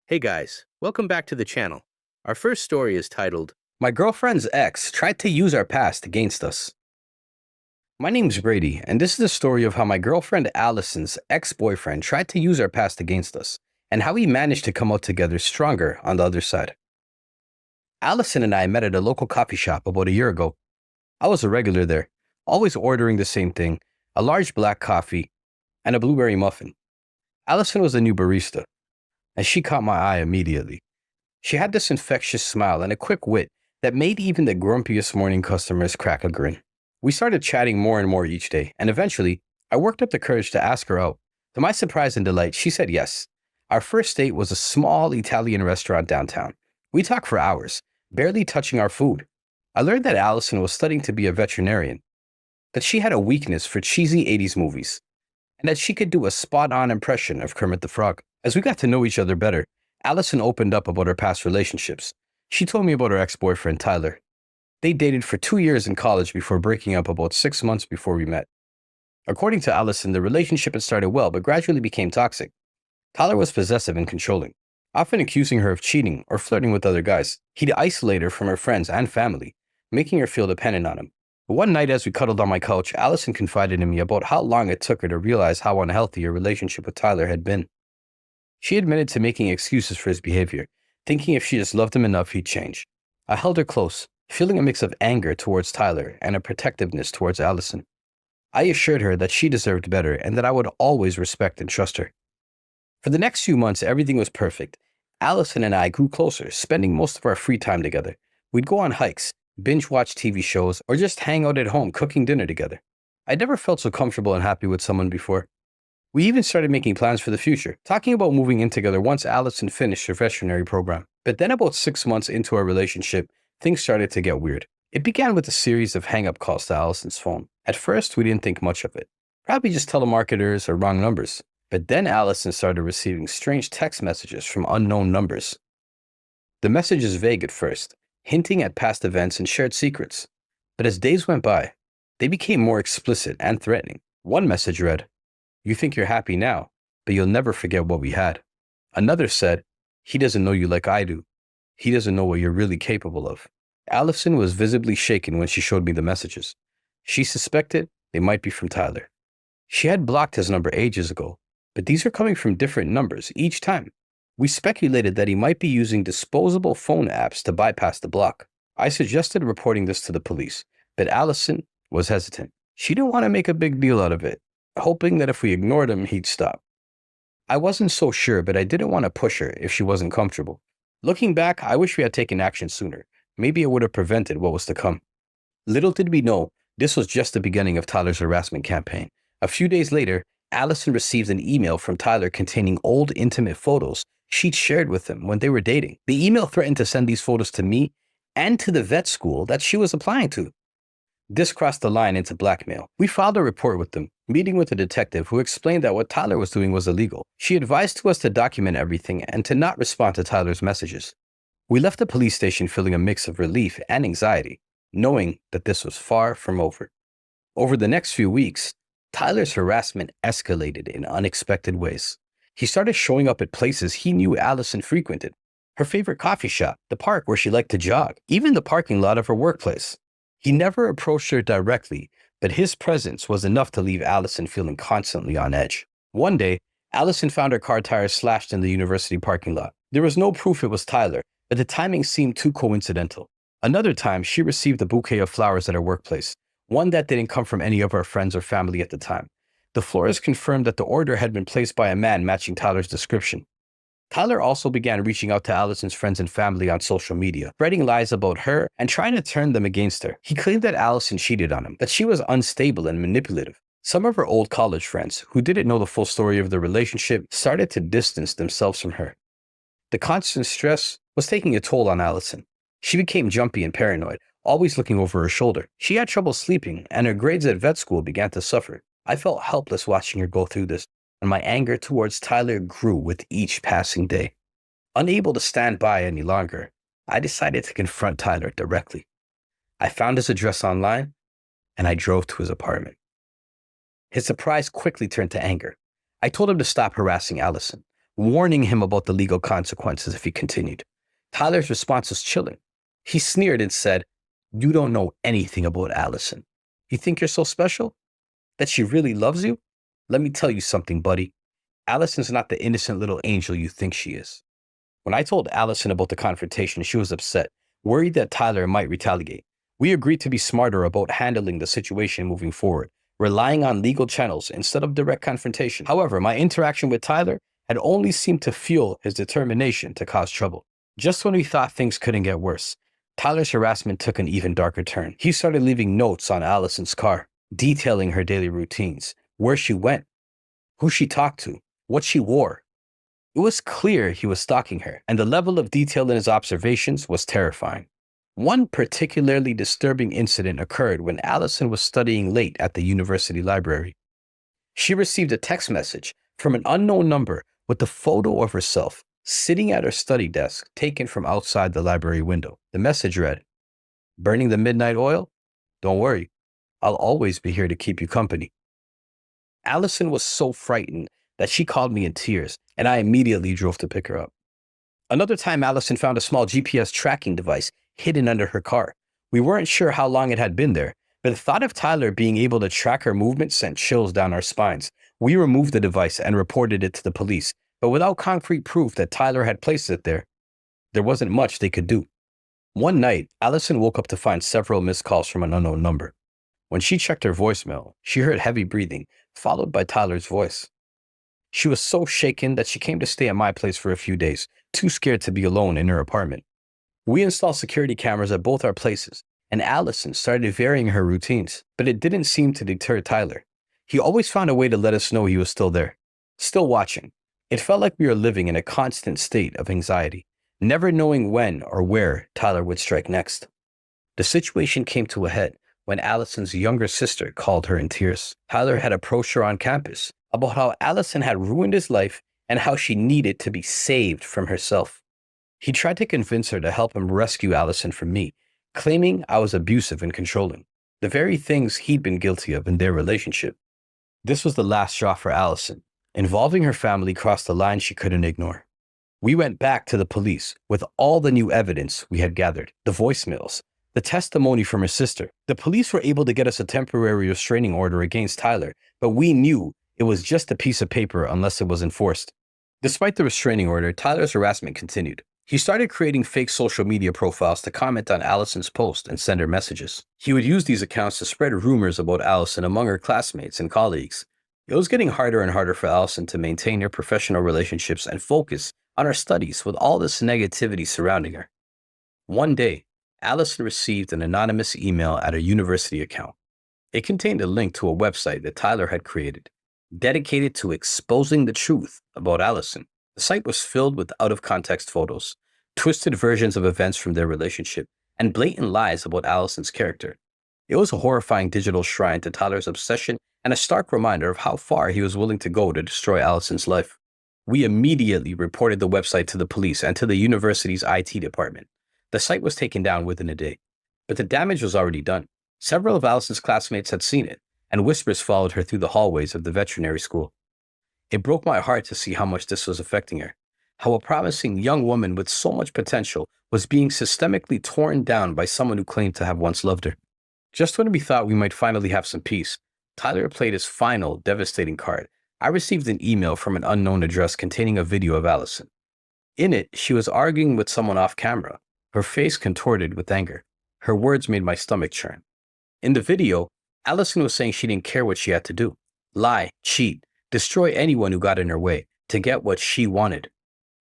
Hey guys, welcome back to the channel. Our first story is titled, My girlfriend's ex tried to use our past against us. My name's Brady, and this is the story of how my girlfriend Allison's ex-boyfriend tried to use our past against us, and how we managed to come out together stronger on the other side. Allison and I met at a local coffee shop about a year ago. I was a regular there, always ordering the same thing, a large black coffee, and a blueberry muffin. Allison was a new barista, and she caught my eye immediately. She had this infectious smile and a quick wit that made even the grumpiest morning customers crack a grin. We started chatting more and more each day, and eventually, I worked up the courage to ask her out. To my surprise and delight, she said yes. Our first date was a small Italian restaurant downtown. We talked for hours, barely touching our food. I learned that Allison was studying to be a veterinarian, that she had a weakness for cheesy 80s movies, and that she could do a spot-on impression of Kermit the Frog. As we got to know each other better, Allison opened up about her past relationships. She told me about her ex-boyfriend, Tyler. They dated for 2 years in college before breaking up about 6 months before we met. According to Allison, the relationship had started well, but gradually became toxic. Tyler was possessive and controlling, often accusing her of cheating or flirting with other guys. He'd isolate her from her friends and family, making her feel dependent on him. One night as we cuddled on my couch, Allison confided in me about how long it took her to realize how unhealthy her relationship with Tyler had been. She admitted to making excuses for his behavior, thinking if she just loved him enough, he'd change. I held her close, feeling a mix of anger towards Tyler and a protectiveness towards Allison. I assured her that she deserved better and that I would always respect and trust her. For the next few months, everything was perfect. Allison and I grew closer, spending most of our free time together. We'd go on hikes, binge-watch TV shows, or just hang out at home cooking dinner together. I'd never felt so comfortable and happy with someone before. We even started making plans for the future, talking about moving in together once Allison finished her veterinary program. But then about 6 months into our relationship, things started to get weird. It began with a series of hang-up calls to Allison's phone. At first, we didn't think much of it. Probably just telemarketers or wrong numbers. But then Allison started receiving strange text messages from unknown numbers. The messages vague at first, hinting at past events and shared secrets. But as days went by, they became more explicit and threatening. One message read, "You think you're happy now, but you'll never forget what we had." Another said, "He doesn't know you like I do. He doesn't know what you're really capable of." Allison was visibly shaken when she showed me the messages. She suspected they might be from Tyler. She had blocked his number ages ago, but these are coming from different numbers each time. We speculated that he might be using disposable phone apps to bypass the block. I suggested reporting this to the police, but Allison was hesitant. She didn't want to make a big deal out of it, hoping that if we ignored him, he'd stop. I wasn't so sure, but I didn't want to push her if she wasn't comfortable. Looking back, I wish we had taken action sooner. Maybe it would have prevented what was to come. Little did we know, this was just the beginning of Tyler's harassment campaign. A few days later, Allison received an email from Tyler containing old intimate photos she'd shared with him when they were dating. The email threatened to send these photos to me and to the vet school that she was applying to. This crossed the line into blackmail. We filed a report with them, meeting with a detective who explained that what Tyler was doing was illegal. She advised to us to document everything and to not respond to Tyler's messages. We left the police station feeling a mix of relief and anxiety, knowing that this was far from over. Over the next few weeks, Tyler's harassment escalated in unexpected ways. He started showing up at places he knew Allison frequented. Her favorite coffee shop, the park where she liked to jog, even the parking lot of her workplace. He never approached her directly, but his presence was enough to leave Allison feeling constantly on edge. One day, Allison found her car tires slashed in the university parking lot. There was no proof it was Tyler, but the timing seemed too coincidental. Another time, she received a bouquet of flowers at her workplace, one that didn't come from any of her friends or family at the time. The florist confirmed that the order had been placed by a man matching Tyler's description. Tyler also began reaching out to Allison's friends and family on social media, spreading lies about her and trying to turn them against her. He claimed that Allison cheated on him, that she was unstable and manipulative. Some of her old college friends, who didn't know the full story of the relationship, started to distance themselves from her. The constant stress was taking a toll on Allison. She became jumpy and paranoid, always looking over her shoulder. She had trouble sleeping, and her grades at vet school began to suffer. I felt helpless watching her go through this, and my anger towards Tyler grew with each passing day. Unable to stand by any longer, I decided to confront Tyler directly. I found his address online, and I drove to his apartment. His surprise quickly turned to anger. I told him to stop harassing Allison. warning him about the legal consequences if he continued. Tyler's response was chilling. He sneered and said, "You don't know anything about Allison. You think you're so special? That she really loves you? Let me tell you something, buddy. Allison's not the innocent little angel you think she is." When I told Allison about the confrontation, she was upset, worried that Tyler might retaliate. We agreed to be smarter about handling the situation moving forward, relying on legal channels instead of direct confrontation. However, my interaction with Tyler had only seemed to fuel his determination to cause trouble. Just when we thought things couldn't get worse, Tyler's harassment took an even darker turn. He started leaving notes on Allison's car, detailing her daily routines, where she went, who she talked to, what she wore. It was clear he was stalking her, and the level of detail in his observations was terrifying. One particularly disturbing incident occurred when Allison was studying late at the university library. She received a text message from an unknown number with a photo of herself sitting at her study desk taken from outside the library window. The message read, "Burning the midnight oil? Don't worry, I'll always be here to keep you company." Allison was so frightened that she called me in tears, and I immediately drove to pick her up. Another time, Allison found a small GPS tracking device hidden under her car. We weren't sure how long it had been there, but the thought of Tyler being able to track her movements sent chills down our spines. We removed the device and reported it to the police, but without concrete proof that Tyler had placed it there wasn't much they could do. One night, Allison woke up to find several missed calls from an unknown number. When she checked her voicemail, she heard heavy breathing, followed by Tyler's voice. She was so shaken that she came to stay at my place for a few days, too scared to be alone in her apartment. We installed security cameras at both our places, and Allison started varying her routines, but it didn't seem to deter Tyler. He always found a way to let us know he was still there, still watching. It felt like we were living in a constant state of anxiety, never knowing when or where Tyler would strike next. The situation came to a head when Allison's younger sister called her in tears. Tyler had approached her on campus about how Allison had ruined his life and how she needed to be saved from herself. He tried to convince her to help him rescue Allison from me, claiming I was abusive and controlling, the very things he'd been guilty of in their relationship. This was the last straw for Allison. Involving her family crossed a line she couldn't ignore. We went back to the police with all the new evidence we had gathered, the voicemails, the testimony from her sister. The police were able to get us a temporary restraining order against Tyler, but we knew it was just a piece of paper unless it was enforced. Despite the restraining order, Tyler's harassment continued. He started creating fake social media profiles to comment on Allison's posts and send her messages. He would use these accounts to spread rumors about Allison among her classmates and colleagues. It was getting harder and harder for Allison to maintain her professional relationships and focus on her studies with all this negativity surrounding her. One day, Allison received an anonymous email at her university account. It contained a link to a website that Tyler had created, dedicated to exposing the truth about Allison. The site was filled with out-of-context photos, twisted versions of events from their relationship, and blatant lies about Allison's character. It was a horrifying digital shrine to Tyler's obsession and a stark reminder of how far he was willing to go to destroy Allison's life. We immediately reported the website to the police and to the university's IT department. The site was taken down within a day, but the damage was already done. Several of Allison's classmates had seen it, and whispers followed her through the hallways of the veterinary school. It broke my heart to see how much this was affecting her, how a promising young woman with so much potential was being systemically torn down by someone who claimed to have once loved her. Just when we thought we might finally have some peace, Tyler played his final devastating card. I received an email from an unknown address containing a video of Allison. In it, she was arguing with someone off camera, her face contorted with anger. Her words made my stomach churn. In the video, Allison was saying she didn't care what she had to do. Lie, cheat, destroy anyone who got in her way to get what she wanted.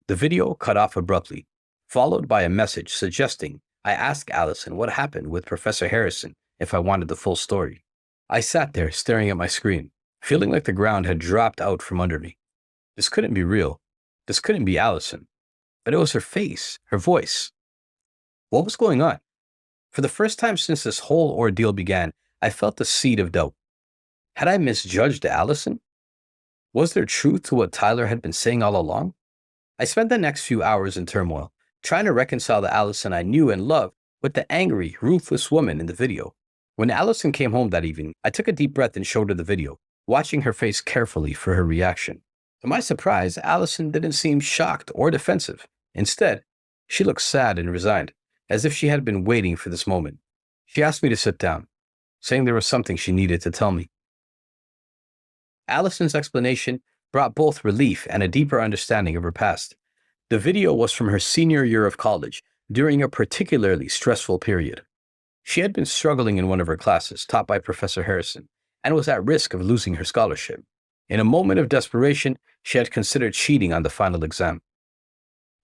The video cut off abruptly, followed by a message suggesting I ask Allison what happened with Professor Harrison if I wanted the full story. I sat there staring at my screen, feeling like the ground had dropped out from under me. This couldn't be real. This couldn't be Allison. But it was her face, her voice. What was going on? For the first time since this whole ordeal began, I felt the seed of doubt. Had I misjudged Allison? Was there truth to what Tyler had been saying all along? I spent the next few hours in turmoil, trying to reconcile the Allison I knew and loved with the angry, ruthless woman in the video. When Allison came home that evening, I took a deep breath and showed her the video, watching her face carefully for her reaction. To my surprise, Allison didn't seem shocked or defensive. Instead, she looked sad and resigned, as if she had been waiting for this moment. She asked me to sit down, saying there was something she needed to tell me. Allison's explanation brought both relief and a deeper understanding of her past. The video was from her senior year of college, during a particularly stressful period. She had been struggling in one of her classes, taught by Professor Harrison, and was at risk of losing her scholarship. In a moment of desperation, she had considered cheating on the final exam.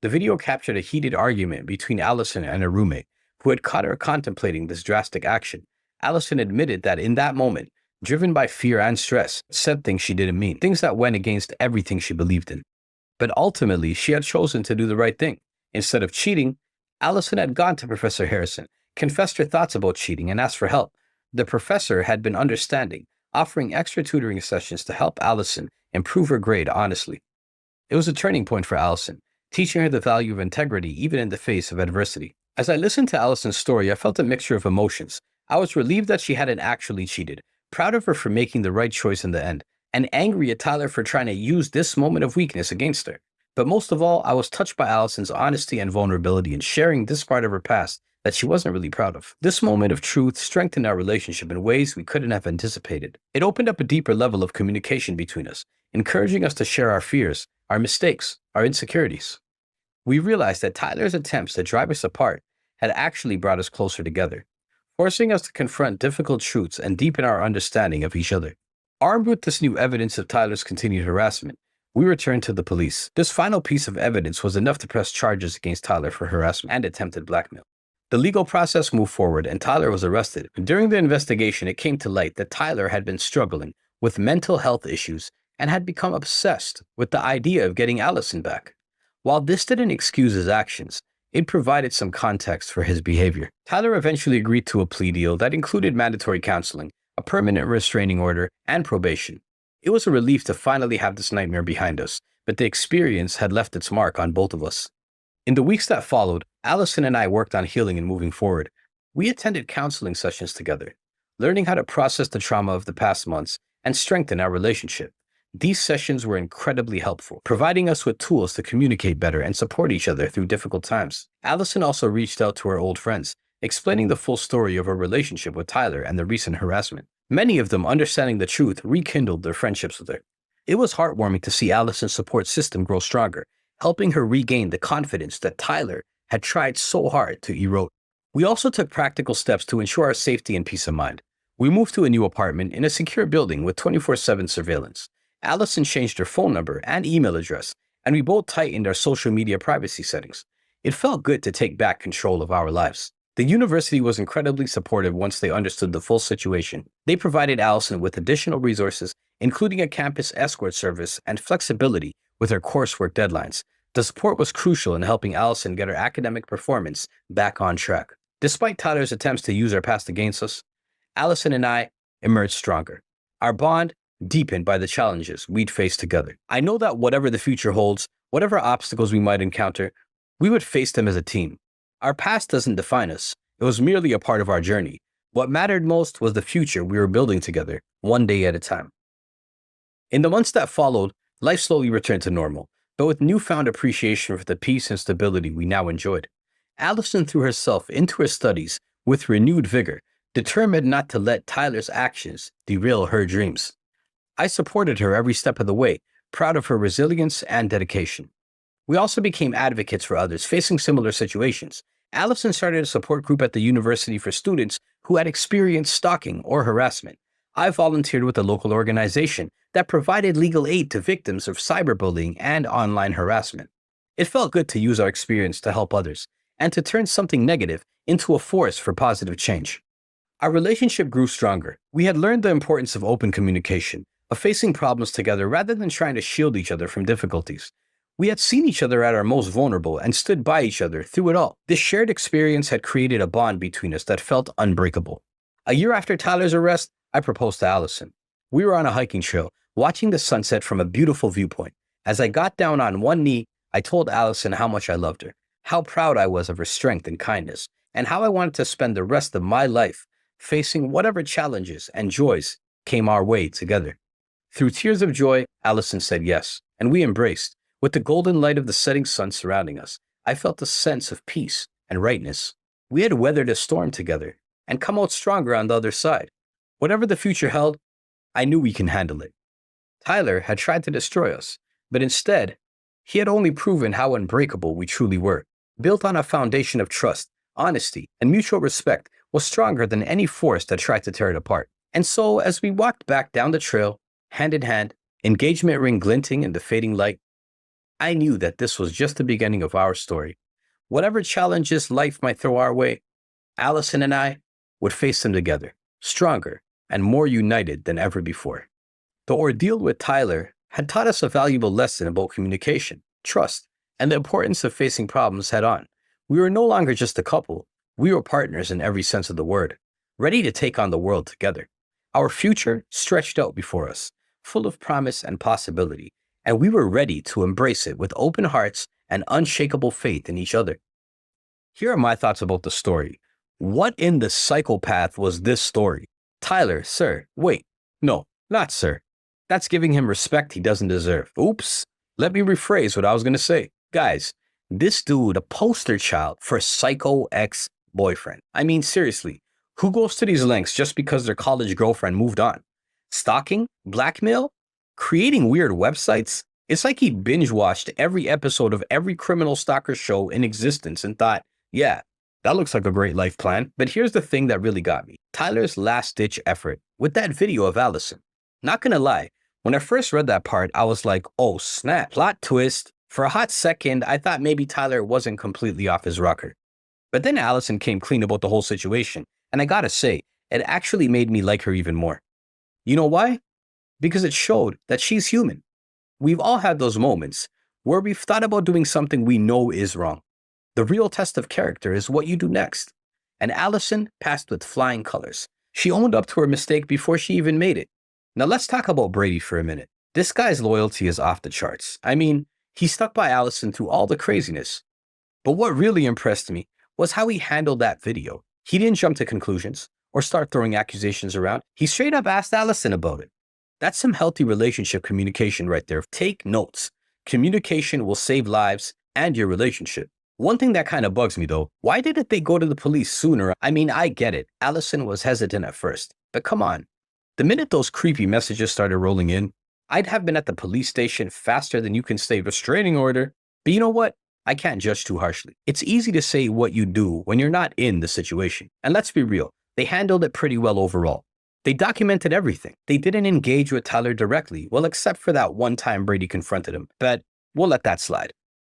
The video captured a heated argument between Allison and her roommate, who had caught her contemplating this drastic action. Allison admitted that in that moment, driven by fear and stress, said things she didn't mean, things that went against everything she believed in. But ultimately, she had chosen to do the right thing. Instead of cheating, Allison had gone to Professor Harrison, confessed her thoughts about cheating, and asked for help. The professor had been understanding, offering extra tutoring sessions to help Allison improve her grade honestly. It was a turning point for Allison, teaching her the value of integrity even in the face of adversity. As I listened to Allison's story, I felt a mixture of emotions. I was relieved that she hadn't actually cheated, proud of her for making the right choice in the end, and angry at Tyler for trying to use this moment of weakness against her. But most of all, I was touched by Allison's honesty and vulnerability in sharing this part of her past that she wasn't really proud of. This moment of truth strengthened our relationship in ways we couldn't have anticipated. It opened up a deeper level of communication between us, encouraging us to share our fears, our mistakes, our insecurities. We realized that Tyler's attempts to drive us apart had actually brought us closer together, forcing us to confront difficult truths and deepen our understanding of each other. Armed with this new evidence of Tyler's continued harassment, we returned to the police. This final piece of evidence was enough to press charges against Tyler for harassment and attempted blackmail. The legal process moved forward and Tyler was arrested. During the investigation, it came to light that Tyler had been struggling with mental health issues and had become obsessed with the idea of getting Allison back. While this didn't excuse his actions, it provided some context for his behavior. Tyler eventually agreed to a plea deal that included mandatory counseling, a permanent restraining order, and probation. It was a relief to finally have this nightmare behind us, but the experience had left its mark on both of us. In the weeks that followed, Allison and I worked on healing and moving forward. We attended counseling sessions together, learning how to process the trauma of the past months and strengthen our relationship. These sessions were incredibly helpful, providing us with tools to communicate better and support each other through difficult times. Allison also reached out to her old friends, explaining the full story of her relationship with Tyler and the recent harassment. Many of them, understanding the truth, rekindled their friendships with her. It was heartwarming to see Allison's support system grow stronger, helping her regain the confidence that Tyler had tried so hard to erode. We also took practical steps to ensure our safety and peace of mind. We moved to a new apartment in a secure building with 24/7 surveillance. Allison changed her phone number and email address, and we both tightened our social media privacy settings. It felt good to take back control of our lives. The university was incredibly supportive once they understood the full situation. They provided Allison with additional resources, including a campus escort service and flexibility with her coursework deadlines. The support was crucial in helping Allison get her academic performance back on track. Despite Tyler's attempts to use our past against us, Allison and I emerged stronger. Our bond deepened by the challenges we'd face together. I know that whatever the future holds, whatever obstacles we might encounter, we would face them as a team. Our past doesn't define us. It was merely a part of our journey. What mattered most was the future we were building together, one day at a time. In the months that followed, life slowly returned to normal, but with newfound appreciation for the peace and stability we now enjoyed. Allison threw herself into her studies with renewed vigor, determined not to let Tyler's actions derail her dreams. I supported her every step of the way, proud of her resilience and dedication. We also became advocates for others facing similar situations. Allison started a support group at the university for students who had experienced stalking or harassment. I volunteered with a local organization that provided legal aid to victims of cyberbullying and online harassment. It felt good to use our experience to help others and to turn something negative into a force for positive change. Our relationship grew stronger. We had learned the importance of open communication, of facing problems together rather than trying to shield each other from difficulties. We had seen each other at our most vulnerable and stood by each other through it all. This shared experience had created a bond between us that felt unbreakable. A year after Tyler's arrest, I proposed to Allison. We were on a hiking trail, watching the sunset from a beautiful viewpoint. As I got down on one knee, I told Allison how much I loved her, how proud I was of her strength and kindness, and how I wanted to spend the rest of my life facing whatever challenges and joys came our way together. Through tears of joy, Allison said yes, and we embraced. With the golden light of the setting sun surrounding us, I felt a sense of peace and rightness. We had weathered a storm together and come out stronger on the other side. Whatever the future held, I knew we can handle it. Tyler had tried to destroy us, but instead, he had only proven how unbreakable we truly were. Built on a foundation of trust, honesty, and mutual respect was stronger than any force that tried to tear it apart. And so, as we walked back down the trail, hand in hand, engagement ring glinting in the fading light, I knew that this was just the beginning of our story. Whatever challenges life might throw our way, Allison and I would face them together, stronger and more united than ever before. The ordeal with Tyler had taught us a valuable lesson about communication, trust, and the importance of facing problems head on. We were no longer just a couple, we were partners in every sense of the word, ready to take on the world together. Our future stretched out before us, full of promise and possibility, and we were ready to embrace it with open hearts and unshakable faith in each other. Here are my thoughts about the story. What in the psychopath was this story? Tyler, sir, wait, no, not sir. That's giving him respect he doesn't deserve. Oops, let me rephrase what I was going to say. Guys, this dude, a poster child for psycho ex-boyfriend. I mean, seriously, who goes to these lengths just because their college girlfriend moved on? Stalking? Blackmail? Creating weird websites? It's like he binge-watched every episode of every criminal stalker show in existence and thought, yeah, that looks like a great life plan. But here's the thing that really got me. Tyler's last-ditch effort with that video of Allison. Not gonna lie, when I first read that part, I was like, oh snap, plot twist. For a hot second, I thought maybe Tyler wasn't completely off his rocker. But then Allison came clean about the whole situation, and I gotta say, it actually made me like her even more. You know why? Because it showed that she's human. We've all had those moments where we've thought about doing something we know is wrong. The real test of character is what you do next. And Allison passed with flying colors. She owned up to her mistake before she even made it. Now let's talk about Brady for a minute. This guy's loyalty is off the charts. I mean, he stuck by Allison through all the craziness. But what really impressed me was how he handled that video. He didn't jump to conclusions or start throwing accusations around. He straight up asked Allison about it. That's some healthy relationship communication right there. Take notes. Communication will save lives and your relationship. One thing that kind of bugs me though, why didn't they go to the police sooner? I mean, I get it. Allison was hesitant at first, but come on. The minute those creepy messages started rolling in, I'd have been at the police station faster than you can say restraining order. But you know what? I can't judge too harshly. It's easy to say what you do when you're not in the situation. And let's be real, they handled it pretty well overall. They documented everything. They didn't engage with Tyler directly, well, except for that one time Brady confronted him. But we'll let that slide.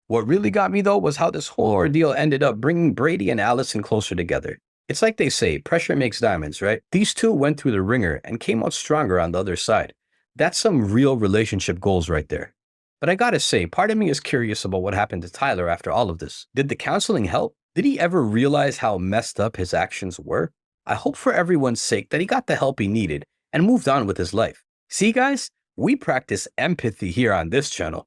What really got me though was how this whole ordeal ended up bringing Brady and Allison closer together. It's like they say, pressure makes diamonds, right? These two went through the ringer and came out stronger on the other side. That's some real relationship goals right there. But I gotta say, part of me is curious about what happened to Tyler after all of this. Did the counseling help? Did he ever realize how messed up his actions were? I hope for everyone's sake that he got the help he needed and moved on with his life. See guys, we practice empathy here on this channel.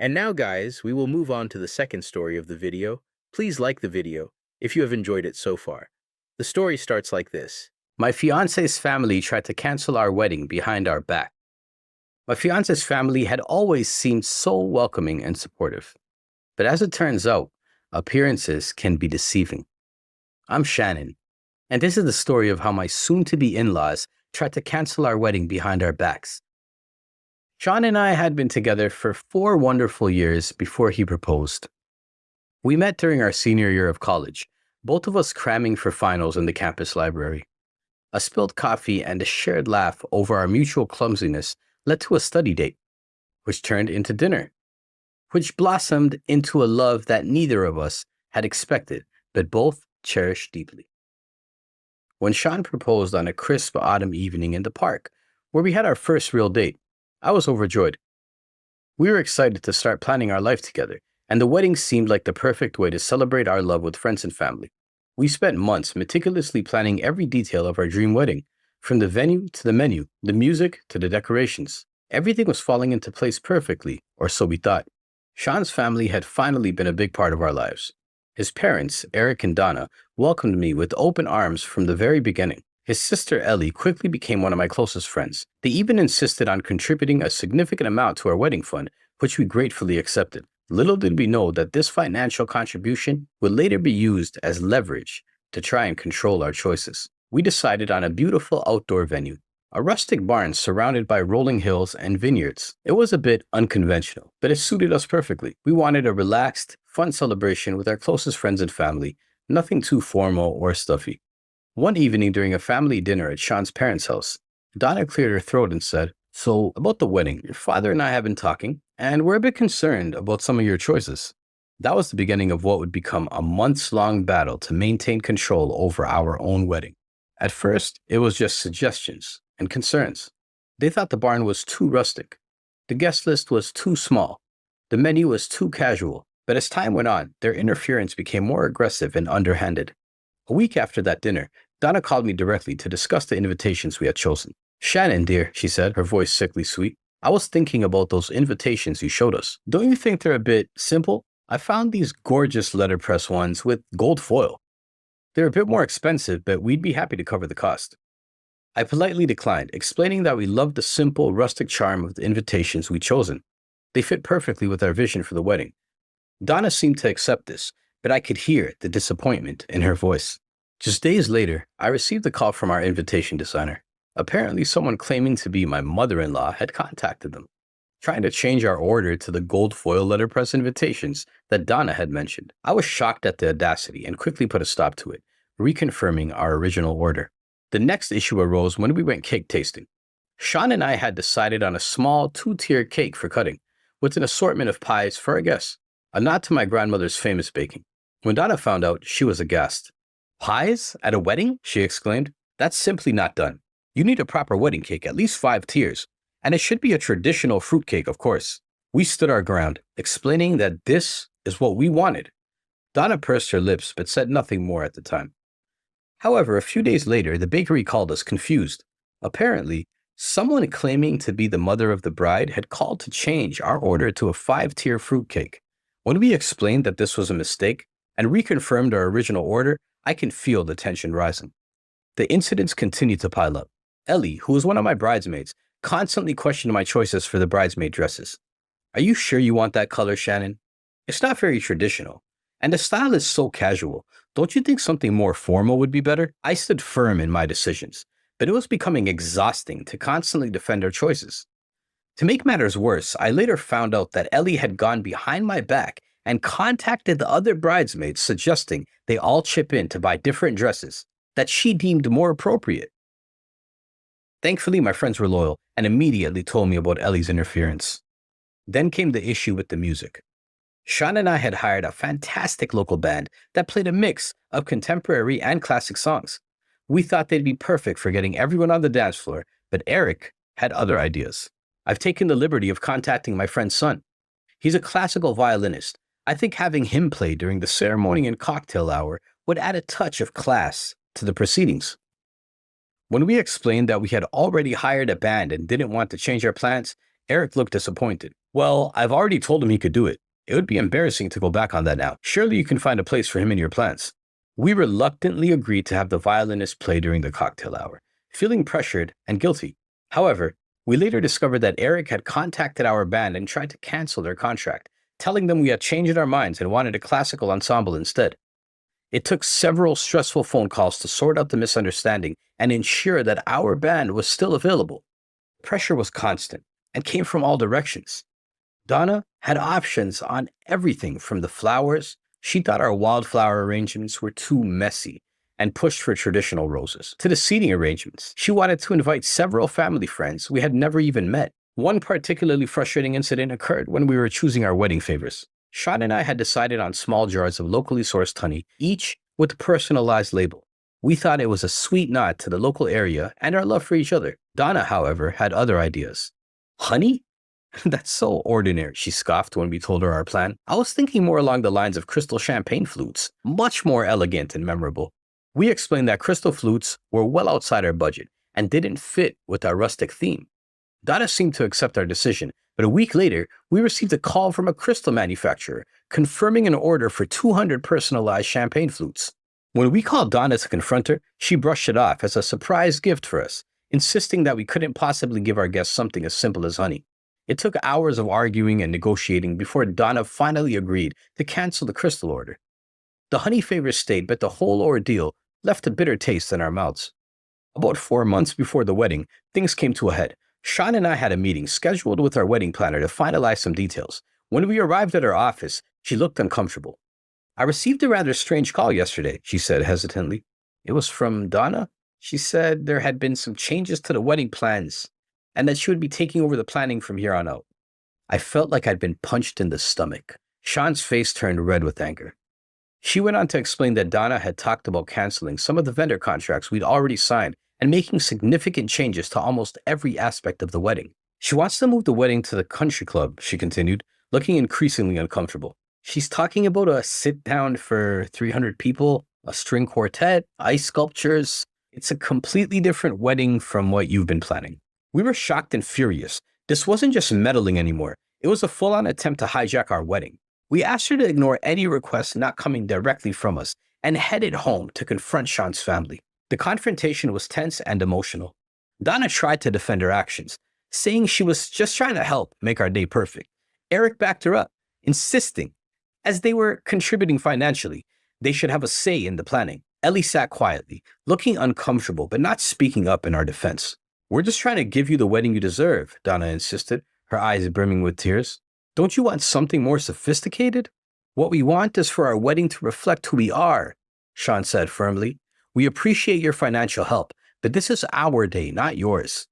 And now guys, we will move on to the second story of the video. Please like the video if you have enjoyed it so far. The story starts like this. My fiance's family tried to cancel our wedding behind our back. My fiance's family had always seemed so welcoming and supportive. But as it turns out, appearances can be deceiving. I'm Shannon, and this is the story of how my soon-to-be in-laws tried to cancel our wedding behind our backs. Sean and I had been together for 4 wonderful years before he proposed. We met during our senior year of college, both of us cramming for finals in the campus library. A spilled coffee and a shared laugh over our mutual clumsiness led to a study date, which turned into dinner, which blossomed into a love that neither of us had expected, but both cherished deeply. When Sean proposed on a crisp autumn evening in the park, where we had our first real date, I was overjoyed. We were excited to start planning our life together, and the wedding seemed like the perfect way to celebrate our love with friends and family. We spent months meticulously planning every detail of our dream wedding, from the venue to the menu, the music to the decorations. Everything was falling into place perfectly, or so we thought. Sean's family had finally been a big part of our lives. His parents, Eric and Donna, welcomed me with open arms from the very beginning. His sister Ellie quickly became one of my closest friends. They even insisted on contributing a significant amount to our wedding fund, which we gratefully accepted. Little did we know that this financial contribution would later be used as leverage to try and control our choices. We decided on a beautiful outdoor venue, a rustic barn surrounded by rolling hills and vineyards. It was a bit unconventional, but it suited us perfectly. We wanted a relaxed, fun celebration with our closest friends and family, nothing too formal or stuffy. One evening during a family dinner at Sean's parents' house, Donna cleared her throat and said, "So, about the wedding, your father and I have been talking, and we're a bit concerned about some of your choices." That was the beginning of what would become a months-long battle to maintain control over our own wedding. At first, it was just suggestions and concerns. They thought the barn was too rustic. The guest list was too small. The menu was too casual. But as time went on, their interference became more aggressive and underhanded. A week after that dinner, Donna called me directly to discuss the invitations we had chosen. "Shannon, dear," she said, her voice sickly sweet, "I was thinking about those invitations you showed us. Don't you think they're a bit simple? I found these gorgeous letterpress ones with gold foil. They're a bit more expensive, but we'd be happy to cover the cost." I politely declined, explaining that we loved the simple, rustic charm of the invitations we'd chosen. They fit perfectly with our vision for the wedding. Donna seemed to accept this, but I could hear the disappointment in her voice. Just days later, I received a call from our invitation designer. Apparently, someone claiming to be my mother-in-law had contacted them, trying to change our order to the gold foil letterpress invitations that Donna had mentioned. I was shocked at the audacity and quickly put a stop to it, reconfirming our original order. The next issue arose when we went cake tasting. Sean and I had decided on a small 2-tier cake for cutting, with an assortment of pies for our guests, a nod to my grandmother's famous baking. When Donna found out, she was aghast. "Pies? At a wedding?" she exclaimed. "That's simply not done. You need a proper wedding cake, at least 5 tiers. And it should be a traditional fruit cake, of course." We stood our ground, explaining that this is what we wanted. Donna pursed her lips but said nothing more at the time. However, a few days later, the bakery called us confused. Apparently, someone claiming to be the mother of the bride had called to change our order to a 5-tier fruit cake. When we explained that this was a mistake and reconfirmed our original order, I can feel the tension rising. The incidents continued to pile up. Ellie, who was one of my bridesmaids, constantly questioned my choices for the bridesmaid dresses. "Are you sure you want that color, Shannon? It's not very traditional. And the style is so casual. Don't you think something more formal would be better?" I stood firm in my decisions, but it was becoming exhausting to constantly defend our choices. To make matters worse, I later found out that Ellie had gone behind my back and contacted the other bridesmaids suggesting they all chip in to buy different dresses that she deemed more appropriate. Thankfully, my friends were loyal and immediately told me about Ellie's interference. Then came the issue with the music. Sean and I had hired a fantastic local band that played a mix of contemporary and classic songs. We thought they'd be perfect for getting everyone on the dance floor, but Eric had other ideas. I've taken the liberty of contacting my friend's son. He's a classical violinist. I think having him play during the ceremony and cocktail hour would add a touch of class to the proceedings. When we explained that we had already hired a band and didn't want to change our plans, Eric looked disappointed. "Well, I've already told him he could do it. It would be embarrassing to go back on that now. Surely you can find a place for him in your plans." We reluctantly agreed to have the violinist play during the cocktail hour, feeling pressured and guilty. However, we later discovered that Eric had contacted our band and tried to cancel their contract, telling them we had changed our minds and wanted a classical ensemble instead. It took several stressful phone calls to sort out the misunderstanding and ensure that our band was still available. Pressure was constant and came from all directions. Donna had options on everything from the flowers. She thought our wildflower arrangements were too messy and pushed for traditional roses, to the seating arrangements. She wanted to invite several family friends we had never even met. One particularly frustrating incident occurred when we were choosing our wedding favors. Sean and I had decided on small jars of locally sourced honey, each with a personalized label. We thought it was a sweet nod to the local area and our love for each other. Donna, however, had other ideas. "Honey? That's so ordinary," she scoffed when we told her our plan. "I was thinking more along the lines of crystal champagne flutes, much more elegant and memorable." We explained that crystal flutes were well outside our budget and didn't fit with our rustic theme. Donna seemed to accept our decision, but a week later, we received a call from a crystal manufacturer confirming an order for 200 personalized champagne flutes. When we called Donna to confront her, she brushed it off as a surprise gift for us, insisting that we couldn't possibly give our guests something as simple as honey. It took hours of arguing and negotiating before Donna finally agreed to cancel the crystal order. The honey favor stayed, but the whole ordeal left a bitter taste in our mouths. About 4 months before the wedding, things came to a head. Sean and I had a meeting scheduled with our wedding planner to finalize some details. When we arrived at her office, she looked uncomfortable. "I received a rather strange call yesterday," she said hesitantly. "It was from Donna. She said there had been some changes to the wedding plans and that she would be taking over the planning from here on out." I felt like I'd been punched in the stomach. Sean's face turned red with anger. She went on to explain that Donna had talked about canceling some of the vendor contracts we'd already signed and making significant changes to almost every aspect of the wedding. "She wants to move the wedding to the country club," she continued, looking increasingly uncomfortable. "She's talking about a sit-down for 300 people, a string quartet, ice sculptures. It's a completely different wedding from what you've been planning." We were shocked and furious. This wasn't just meddling anymore. It was a full-on attempt to hijack our wedding. We asked her to ignore any requests not coming directly from us and headed home to confront Sean's family. The confrontation was tense and emotional. Donna tried to defend her actions, saying she was just trying to help make our day perfect. Eric backed her up, insisting, as they were contributing financially, they should have a say in the planning. Ellie sat quietly, looking uncomfortable but not speaking up in our defense. "We're just trying to give you the wedding you deserve," Donna insisted, her eyes brimming with tears. "Don't you want something more sophisticated?" "What we want is for our wedding to reflect who we are," Sean said firmly. "We appreciate your financial help, but this is our day, not yours."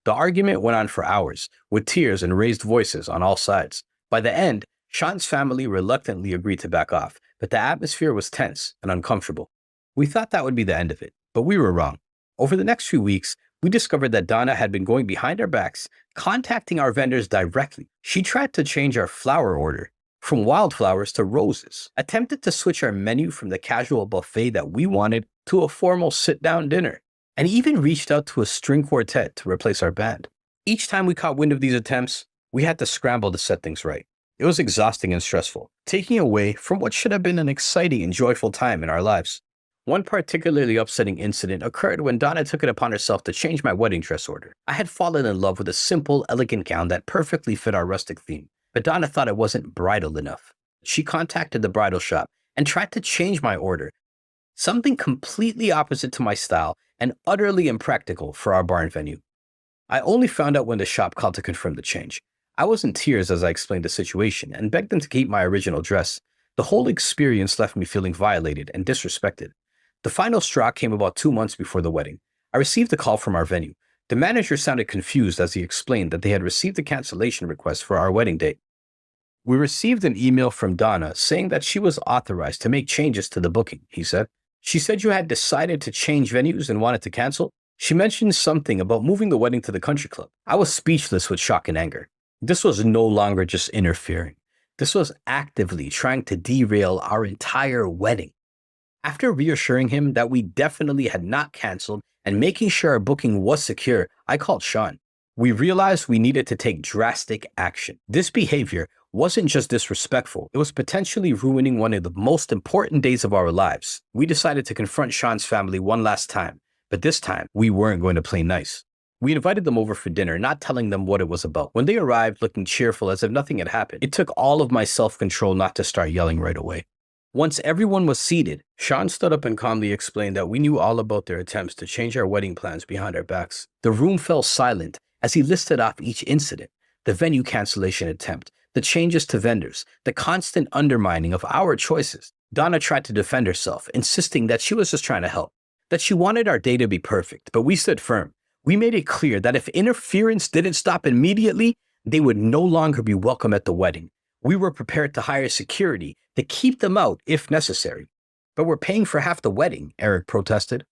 The argument went on for hours, with tears and raised voices on all sides. By the end, Sean's family reluctantly agreed to back off, but the atmosphere was tense and uncomfortable. We thought that would be the end of it, but we were wrong. Over the next few weeks, we discovered that Donna had been going behind our backs, contacting our vendors directly. She tried to change our flower order from wildflowers to roses, attempted to switch our menu from the casual buffet that we wanted to a formal sit-down dinner, and even reached out to a string quartet to replace our band. Each time we caught wind of these attempts, we had to scramble to set things right. It was exhausting and stressful, taking away from what should have been an exciting and joyful time in our lives. One particularly upsetting incident occurred when Donna took it upon herself to change my wedding dress order. I had fallen in love with a simple, elegant gown that perfectly fit our rustic theme, but Donna thought it wasn't bridal enough. She contacted the bridal shop and tried to change my order, something completely opposite to my style and utterly impractical for our barn venue. I only found out when the shop called to confirm the change. I was in tears as I explained the situation and begged them to keep my original dress. The whole experience left me feeling violated and disrespected. The final straw came about 2 months before the wedding. I received a call from our venue. The manager sounded confused as he explained that they had received a cancellation request for our wedding date. "We received an email from Donna saying that she was authorized to make changes to the booking," he said. "She said you had decided to change venues and wanted to cancel. She mentioned something about moving the wedding to the country club." I was speechless with shock and anger. This was no longer just interfering. This was actively trying to derail our entire wedding. After reassuring him that we definitely had not canceled and making sure our booking was secure, I called Sean. We realized we needed to take drastic action. This behavior wasn't just disrespectful, it was potentially ruining one of the most important days of our lives. We decided to confront Sean's family one last time, but this time we weren't going to play nice. We invited them over for dinner, not telling them what it was about. When they arrived looking cheerful as if nothing had happened, it took all of my self-control not to start yelling right away. Once everyone was seated, Sean stood up and calmly explained that we knew all about their attempts to change our wedding plans behind our backs. The room fell silent as he listed off each incident: the venue cancellation attempt, the changes to vendors, the constant undermining of our choices. Donna tried to defend herself, insisting that she was just trying to help, that she wanted our day to be perfect, but we stood firm. We made it clear that if interference didn't stop immediately, they would no longer be welcome at the wedding. We were prepared to hire security to keep them out if necessary. "But we're paying for half the wedding," Eric protested.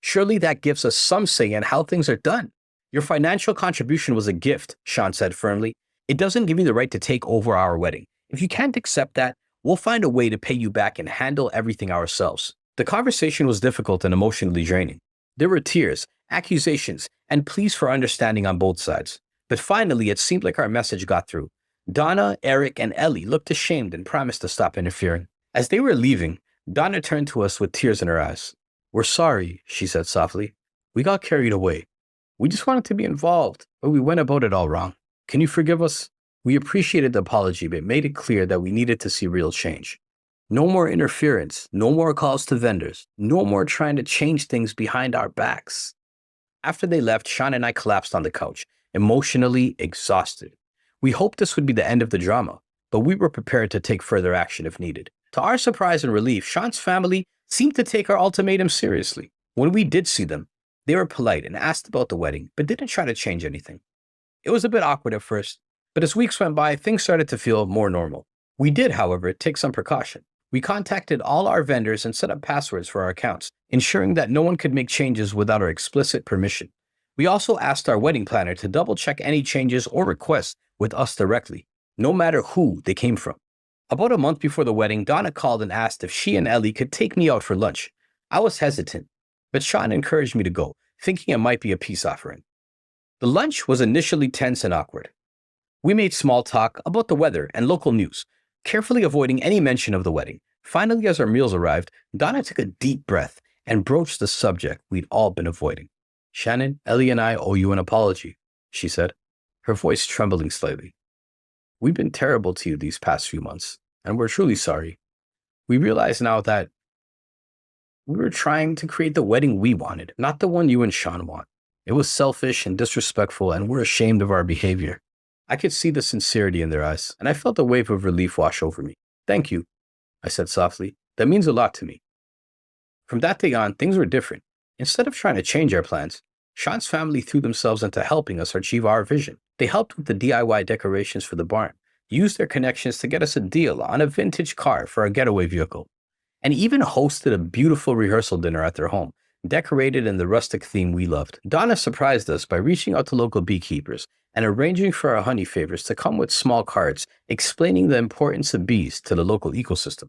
"Surely that gives us some say in how things are done." "Your financial contribution was a gift," Sean said firmly. "It doesn't give you the right to take over our wedding. If you can't accept that, we'll find a way to pay you back and handle everything ourselves." The conversation was difficult and emotionally draining. There were tears, accusations, and pleas for understanding on both sides. But finally, it seemed like our message got through. Donna, Eric, and Ellie looked ashamed and promised to stop interfering. As they were leaving, Donna turned to us with tears in her eyes. "We're sorry," she said softly. "We got carried away. We just wanted to be involved, but we went about it all wrong." Can you forgive us? We appreciated the apology, but made it clear that we needed to see real change. No more interference, no more calls to vendors, no more trying to change things behind our backs. After they left, Sean and I collapsed on the couch, emotionally exhausted. We hoped this would be the end of the drama, but we were prepared to take further action if needed. To our surprise and relief, Sean's family seemed to take our ultimatum seriously. When we did see them, they were polite and asked about the wedding, but didn't try to change anything. It was a bit awkward at first, but as weeks went by, things started to feel more normal. We did, however, take some precaution. We contacted all our vendors and set up passwords for our accounts, ensuring that no one could make changes without our explicit permission. We also asked our wedding planner to double-check any changes or requests with us directly, no matter who they came from. About a month before the wedding, Donna called and asked if she and Ellie could take me out for lunch. I was hesitant, but Sean encouraged me to go, thinking it might be a peace offering. The lunch was initially tense and awkward. We made small talk about the weather and local news, carefully avoiding any mention of the wedding. Finally, as our meals arrived, Donna took a deep breath and broached the subject we'd all been avoiding. "Shannon, Ellie and I owe you an apology," she said, her voice trembling slightly. "We've been terrible to you these past few months, and we're truly sorry. We realize now that we were trying to create the wedding we wanted, not the one you and Sean want. It was selfish and disrespectful, and we're ashamed of our behavior." I could see the sincerity in their eyes, and I felt a wave of relief wash over me. "Thank you," I said softly. "That means a lot to me." From that day on, things were different. Instead of trying to change our plans, Sean's family threw themselves into helping us achieve our vision. They helped with the DIY decorations for the barn, used their connections to get us a deal on a vintage car for our getaway vehicle, and even hosted a beautiful rehearsal dinner at their home, decorated in the rustic theme we loved. Donna surprised us by reaching out to local beekeepers and arranging for our honey favors to come with small cards explaining the importance of bees to the local ecosystem.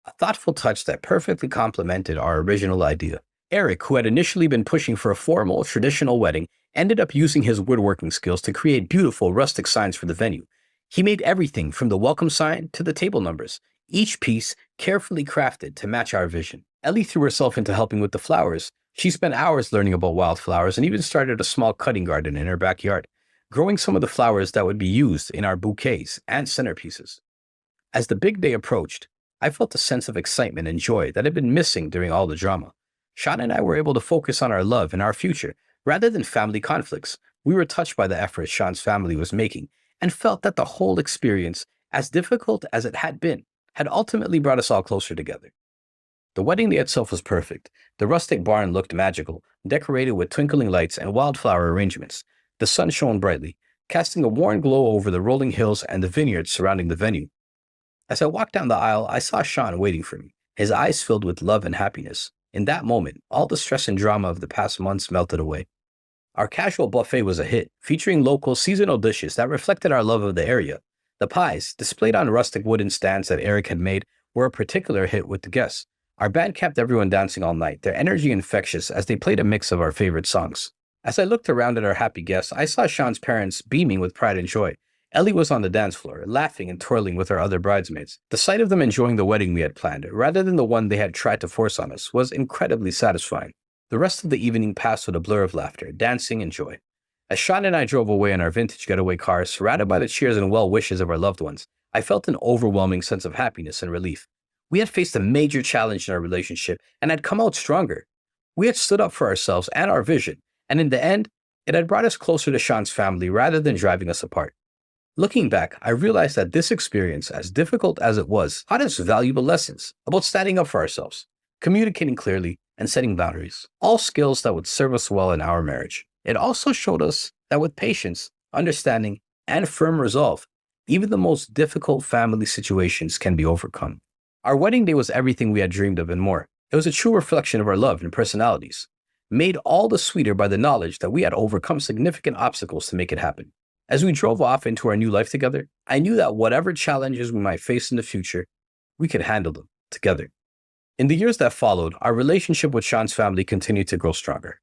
A thoughtful touch that perfectly complemented our original idea. Eric, who had initially been pushing for a formal, traditional wedding, ended up using his woodworking skills to create beautiful rustic signs for the venue. He made everything from the welcome sign to the table numbers, each piece carefully crafted to match our vision. Ellie threw herself into helping with the flowers. She spent hours learning about wildflowers and even started a small cutting garden in her backyard, growing some of the flowers that would be used in our bouquets and centerpieces. As the big day approached, I felt a sense of excitement and joy that had been missing during all the drama. Sean and I were able to focus on our love and our future, rather than family conflicts. We were touched by the efforts Sean's family was making and felt that the whole experience, as difficult as it had been, had ultimately brought us all closer together. The wedding day itself was perfect. The rustic barn looked magical, decorated with twinkling lights and wildflower arrangements. The sun shone brightly, casting a warm glow over the rolling hills and the vineyards surrounding the venue. As I walked down the aisle, I saw Sean waiting for me, his eyes filled with love and happiness. In that moment, all the stress and drama of the past months melted away. Our casual buffet was a hit, featuring local seasonal dishes that reflected our love of the area. The pies, displayed on rustic wooden stands that Eric had made, were a particular hit with the guests. Our band kept everyone dancing all night, their energy infectious as they played a mix of our favorite songs. As I looked around at our happy guests, I saw Sean's parents beaming with pride and joy. Ellie was on the dance floor, laughing and twirling with our other bridesmaids. The sight of them enjoying the wedding we had planned, rather than the one they had tried to force on us, was incredibly satisfying. The rest of the evening passed with a blur of laughter, dancing, and joy. As Sean and I drove away in our vintage getaway car, surrounded by the cheers and well wishes of our loved ones, I felt an overwhelming sense of happiness and relief. We had faced a major challenge in our relationship and had come out stronger. We had stood up for ourselves and our vision, and in the end, it had brought us closer to Sean's family rather than driving us apart. Looking back, I realized that this experience, as difficult as it was, taught us valuable lessons about standing up for ourselves, communicating clearly, and setting boundaries, all skills that would serve us well in our marriage. It also showed us that with patience, understanding, and firm resolve, even the most difficult family situations can be overcome. Our wedding day was everything we had dreamed of and more. It was a true reflection of our love and personalities, made all the sweeter by the knowledge that we had overcome significant obstacles to make it happen. As we drove off into our new life together, I knew that whatever challenges we might face in the future, we could handle them together. In the years that followed, our relationship with Sean's family continued to grow stronger.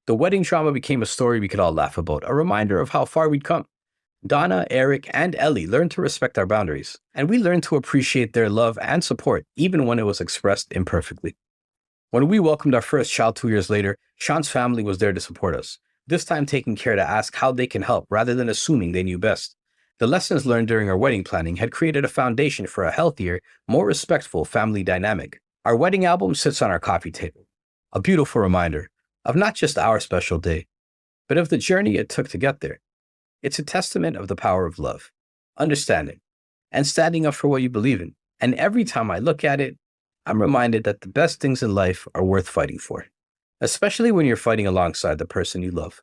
The wedding drama became a story we could all laugh about, a reminder of how far we'd come. Donna, Eric, and Ellie learned to respect our boundaries, and we learned to appreciate their love and support even when it was expressed imperfectly. When we welcomed our first child 2 years later, Sean's family was there to support us. this time taking care to ask how they can help rather than assuming they knew best. The lessons learned during our wedding planning had created a foundation for a healthier, more respectful family dynamic. Our wedding album sits on our coffee table, a beautiful reminder of not just our special day, but of the journey it took to get there. It's a testament of the power of love, understanding, and standing up for what you believe in. And every time I look at it, I'm reminded that the best things in life are worth fighting for, especially when you're fighting alongside the person you love.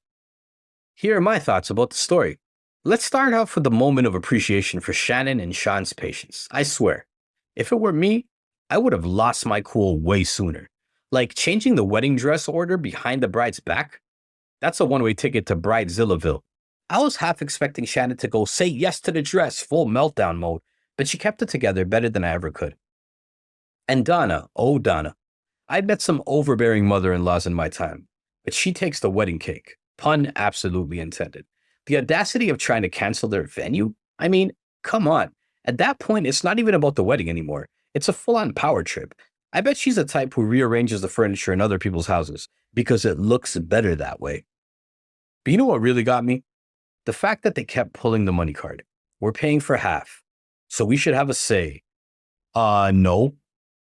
Here are my thoughts about the story. Let's start off with a moment of appreciation for Shannon and Sean's patience. I swear, if it were me, I would have lost my cool way sooner. Like changing the wedding dress order behind the bride's back? That's a one-way ticket to Bridezillaville. I was half expecting Shannon to go say yes to the dress, full meltdown mode, but she kept it together better than I ever could. And Donna, oh Donna, I'd met some overbearing mother-in-laws in my time, but she takes the wedding cake. Pun absolutely intended. The audacity of trying to cancel their venue? I mean, come on. At that point, it's not even about the wedding anymore. It's a full-on power trip. I bet she's the type who rearranges the furniture in other people's houses because it looks better that way. But you know what really got me? The fact that they kept pulling the money card. We're paying for half, so we should have a say. No.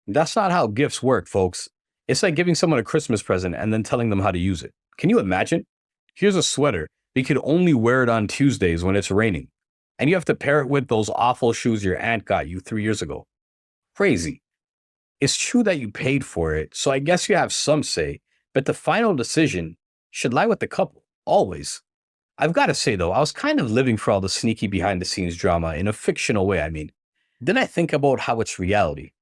That's not how gifts work, folks. It's like giving someone a Christmas present and then telling them how to use it. Can you imagine? Here's a sweater. You could only wear it on Tuesdays when it's raining. And you have to pair it with those awful shoes your aunt got you 3 years ago. Crazy. It's true that you paid for it, so I guess you have some say, but the final decision should lie with the couple, always. I've got to say though, I was kind of living for all the sneaky behind the scenes drama in a fictional way, I mean. Then I think about how it's reality.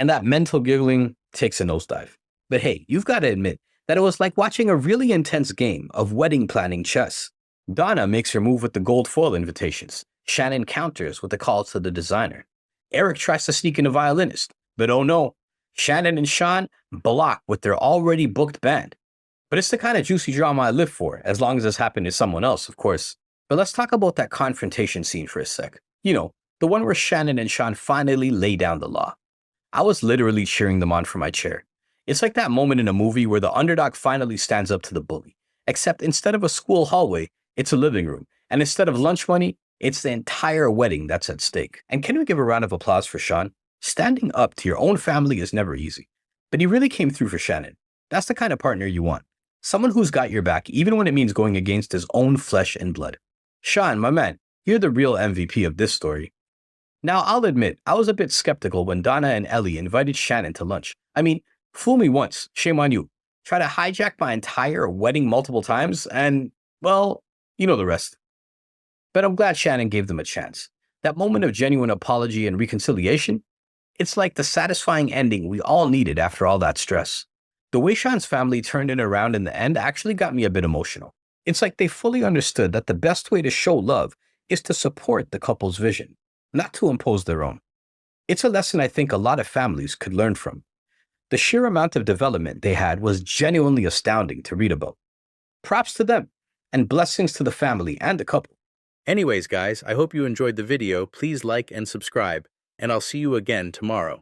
And that mental giggling takes a nosedive. But hey, you've got to admit that it was like watching a really intense game of wedding planning chess. Donna makes her move with the gold foil invitations. Shannon counters with the calls to the designer. Eric tries to sneak in a violinist, but oh no, Shannon and Sean block with their already booked band. But it's the kind of juicy drama I live for, as long as this happened to someone else, of course. But let's talk about that confrontation scene for a sec. You know, the one where Shannon and Sean finally lay down the law. I was literally cheering them on from my chair. It's like that moment in a movie where the underdog finally stands up to the bully. Except instead of a school hallway, it's a living room. And instead of lunch money, it's the entire wedding that's at stake. And can we give a round of applause for Sean? Standing up to your own family is never easy. But he really came through for Shannon. That's the kind of partner you want. Someone who's got your back, even when it means going against his own flesh and blood. Sean, my man, you're the real MVP of this story. Now, I'll admit, I was a bit skeptical when Donna and Ellie invited Shannon to lunch. I mean, fool me once, shame on you. Try to hijack my entire wedding multiple times, and, well, you know the rest. But I'm glad Shannon gave them a chance. That moment of genuine apology and reconciliation, it's like the satisfying ending we all needed after all that stress. The way Sean's family turned it around in the end actually got me a bit emotional. It's like they fully understood that the best way to show love is to support the couple's vision, not to impose their own. It's a lesson I think a lot of families could learn from. The sheer amount of development they had was genuinely astounding to read about. Props to them, and blessings to the family and the couple. Anyways, guys, I hope you enjoyed the video. Please like and subscribe, and I'll see you again tomorrow.